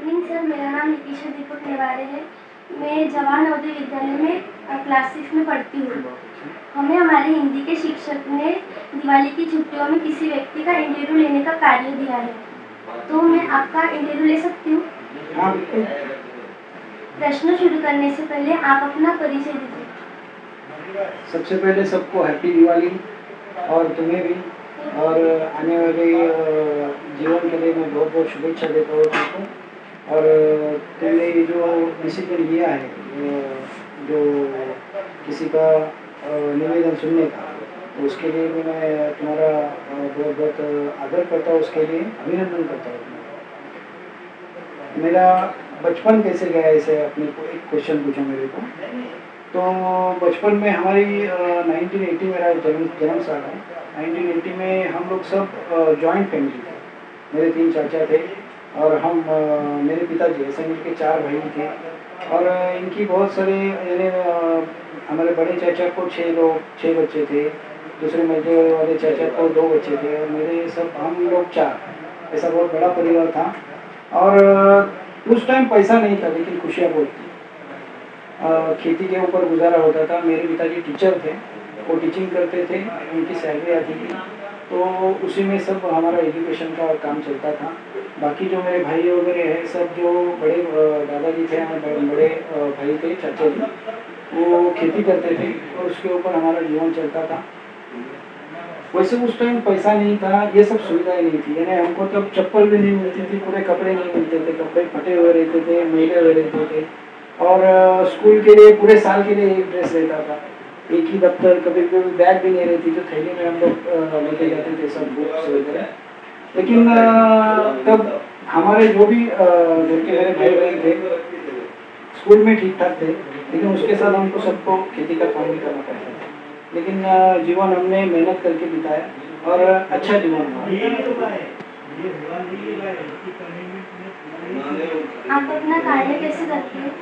Evening sir, मेरा नाम नितिशा दीपक नेवारे है। मैं जवाहर नवोदय विद्यालय में क्लास 6 में पढ़ती हूँ। हमें हमारे हिंदी के शिक्षक ने दिवाली की छुट्टियों में किसी व्यक्ति का इंटरव्यू लेने का कार्य दिया है, तो मैं आपका इंटरव्यू ले सकती हूँ? हाँ बिल्कुल। प्रश्न शुरू करने से पहले आप अपना परिचय दीजिए। सबसे पहले सबको हैप्पी दिवाली और तुम्हें भी, और आने वाले जीवन के लिए मैं बहुत बहुत शुभेच्छा देता हूँ तुमको। और तुमने ये जो डिसिप्लिन लिया है, जो किसी का निवेदन सुनने का, तो उसके लिए भी मैं तुम्हारा बहुत बहुत आदर करता हूँ, उसके लिए अभिनंदन करता हूँ। मेरा बचपन कैसे गया, ऐसे अपने को एक क्वेश्चन पूछा मेरे को। तो बचपन में हमारी 1980 मेरा जन्म साल है। 1980 में हम लोग सब जॉइंट फैमिली थे। मेरे 3 चाचा थे और हम मेरे पिताजी ऐसे मिलके 4 भाई थे। और इनकी बहुत सारे यानी हमारे बड़े चाचा को 6 बच्चे थे, दूसरे मेरे वाले चाचा को 2 बच्चे थे, और मेरे सब हम लोग 4। ऐसा बहुत बड़ा परिवार था। और उस टाइम पैसा नहीं था, लेकिन खुशियाँ बहुत थी। खेती के ऊपर गुजारा होता था। मेरे पिताजी टीचर थे, वो टीचिंग करते थे, उनकी सैलरी आती थी, तो उसी में सब हमारा एजुकेशन का काम चलता था। बाकी जो मेरे भाई वगैरह हैं, सब जो बड़े दादाजी थे, हमारे बड़े भाई थे, चाचा जी, वो खेती करते थे और उसके ऊपर हमारा जीवन चलता था। वैसे उस टाइम पैसा नहीं था, ये सब सुविधाएं नहीं थी, यानी हमको तब चप्पल भी नहीं मिलती थी, पूरे कपड़े नहीं मिलते थे, कपड़े फटे हुए रहते थे, मैले हुए रहते थे। और स्कूल के लिए पूरे साल के लिए एक ड्रेस रहता था, एक ही दफ्तर, कभी कभी बैग भी नहीं रहती, तो थैली में हम लोग लेके जाते थे सब बुक्स वगैरह। लेकिन तब हमारे जो भी घर के मेरे भाई बहन थे, स्कूल में ठीक ठाक थे, लेकिन उसके साथ हमको सबको खेती का काम भी करना पड़ता था। लेकिन जीवन हमने मेहनत करके बिताया और अच्छा जीवन हुआ। आप अपना कार्य कैसे करते हैं?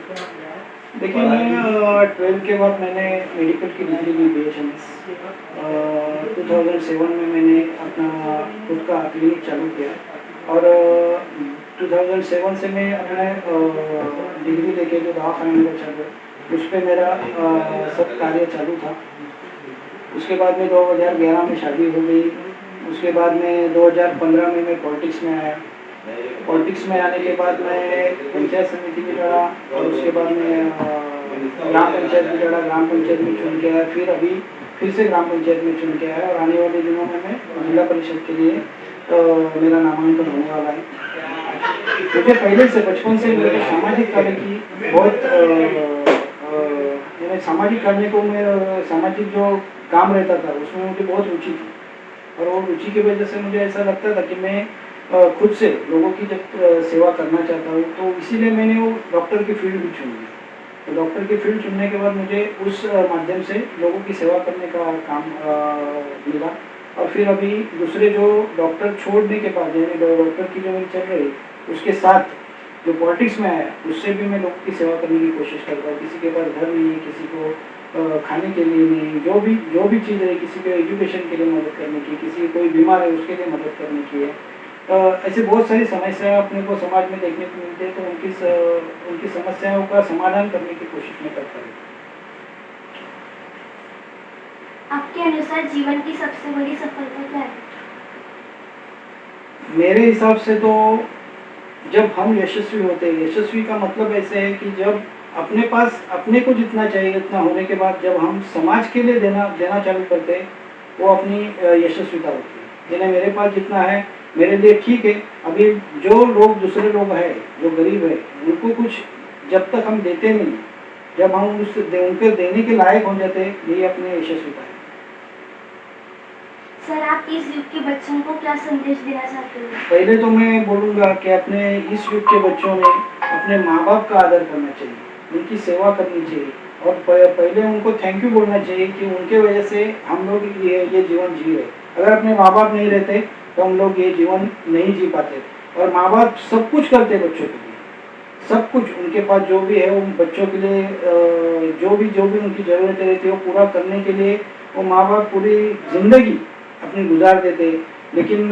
देखिए, मैं 12 के बाद मैंने मेडिकल की डिग्री ली, BHMS। 2007 में मैंने अपना खुद का क्लिनिक चालू किया, और 2007 से मैं अपने डिग्री लेके जो दवाखाना मेरा चालू है, उस पर मेरा सब कार्य चालू था। उसके बाद में 2011 में शादी हो गई। उसके बाद में 2015 में मैं पॉलिटिक्स में आया। पॉलिटिक्स में आने के बाद मैं पंचायत समिति में लड़ा, और उसके बाद में ग्राम पंचायत में लड़ा, ग्राम पंचायत में चुन के आया, फिर अभी फिर से ग्राम पंचायत में चुन के आया, और आने वाले दिनों में मैं जिला परिषद के लिए मेरा नामांकन होने वाला है। मुझे पहले से, बचपन से मेरे को सामाजिक कार्य की बहुत सामाजिक करने को, मैं सामाजिक जो काम रहता था उसमें मुझे बहुत रुचि थी। और वो रुचि की वजह से मुझे ऐसा लगता था कि मैं खुद से लोगों की जब सेवा करना चाहता हूँ, तो इसीलिए मैंने वो डॉक्टर की फील्ड भी चुनी। तो डॉक्टर की फील्ड चुनने के बाद मुझे उस माध्यम से लोगों की सेवा करने का काम मिला। और फिर अभी दूसरे जो डॉक्टर छोड़ने के बाद, यानी डॉक्टर की जो मेरी चल रही, उसके साथ जो पॉलिटिक्स में आया, उससे भी मैं लोगों की सेवा करने की कोशिश करता हूँ। किसी के पास घर नहीं है, किसी को खाने के लिए नहीं, जो भी चीज़ है, किसी को एजुकेशन के लिए मदद करने की, किसी कोई बीमार है उसके लिए मदद करने की है। ऐसे बहुत सारी समस्याएं अपने को समाज में देखने को मिलती है, तो उनकी समस्याओं का समाधान करने की कोशिश में करता हूँ। आपके अनुसार जीवन की सबसे बड़ी सफलता क्या है? मेरे हिसाब से तो जब हम यशस्वी होते हैं, यशस्वी का मतलब ऐसे है कि जब अपने पास अपने को जितना चाहिए उतना होने के बाद जब हम समाज के लिए देना चालू करते हैं, वो अपनी यशस्विता होती है। यानी मेरे पास जितना है मेरे लिए ठीक है। अभी जो लोग, दूसरे लोग हैं जो गरीब है, उनको कुछ जब तक हम देते नहीं, जब हम उनके देने के लायक हो जाते हैं, यही अपनी यशस्विता है। सर, आप इस युग के बच्चों को क्या संदेश देना चाहते हैं? पहले तो मैं बोलूँगा कि अपने इस युग के बच्चों ने अपने माँ बाप का आदर करना चाहिए, उनकी सेवा करनी चाहिए, और पहले उनको थैंक यू बोलना चाहिए कि उनके वजह से हम लोग ये जीवन जी रहे। अगर अपने माँ बाप नहीं रहते तो हम लोग ये जीवन नहीं जी पाते। और माँ बाप सब कुछ करते बच्चों के लिए, सब कुछ उनके पास जो भी है उन बच्चों के लिए, जो भी उनकी ज़रूरतें रहती है वो पूरा करने के लिए वो माँ बाप पूरी जिंदगी अपनी गुजार देते। लेकिन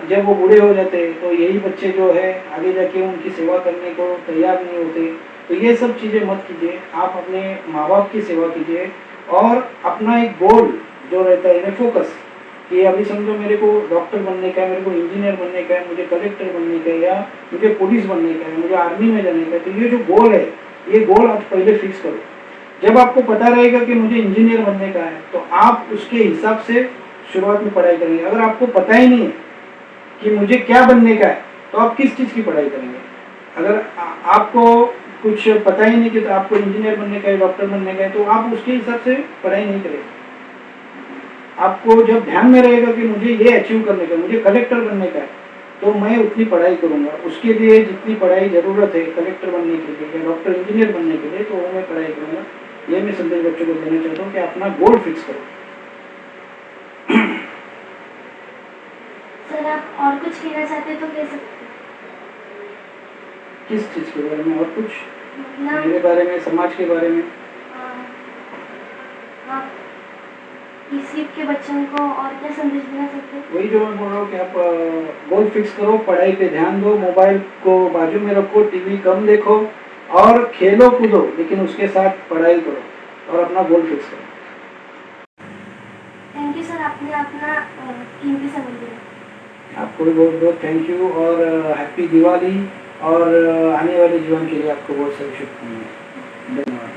जब वो बूढ़े हो जाते हैं तो यही बच्चे जो है आगे जाके उनकी सेवा करने को तैयार नहीं होते। तो ये सब चीज़ें मत कीजिए, आप अपने माँ बाप की सेवा कीजिए और अपना एक गोल जो रहता है यानी फोकस कि अभी समझो मेरे को डॉक्टर बनने का है, मेरे को इंजीनियर बनने का है, मुझे कलेक्टर बनने का है या मुझे पुलिस बनने का है, मुझे आर्मी में जाने का है, तो ये जो गोल है ये गोल आप पहले फिक्स करो। जब आपको पता रहेगा कि मुझे इंजीनियर बनने का है तो आप उसके हिसाब से शुरुआत में पढ़ाई करेंगे। अगर आपको पता ही नहीं है कि मुझे क्या बनने का है तो आप किस चीज़ की पढ़ाई करेंगे। अगर आपको कुछ पता ही नहीं कि तो आपको इंजीनियर बनने का है, डॉक्टर बनने का है, तो आप उसके हिसाब से पढ़ाई नहीं करेंगे। आपको जब ध्यान में रहेगा कि मुझे ये अचीव करने का है, मुझे कलेक्टर बनने का है, तो मैं उतनी पढ़ाई करूंगा, उसके लिए जितनी पढ़ाई जरूरत है कलेक्टर बनने के लिए या डॉक्टर इंजीनियर बनने के लिए, तो वो मैं पढ़ाई करूंगा। ये मैं संदेश बच्चों को देना चाहता हूँ कि अपना गोल फिक्स करो। सर आप और कुछ कहना चाहते तो कह सकते किस चीज़ के बारे में? और कुछ मतलब मेरे बारे में, समाज के बारे में? आप इसी के बच्चों को और क्या संदेश देना चाहते हैं? वही जो मैं बोल रहा हूँ कि आप गोल फिक्स करो, पढ़ाई पे ध्यान दो, मोबाइल को बाजू में रखो, टीवी कम देखो और खेलो कूदो, लेकिन उसके साथ पढ़ाई करो और अपना गोल फिक्स करो। थैंक यू सर, आपने अपना कीमती समय दिया। आपको भी बहुत बहुत थैंक यू और हैप्पी दिवाली और आने वाले जीवन के लिए आपको बहुत सारी शुभकामनाएं। धन्यवाद।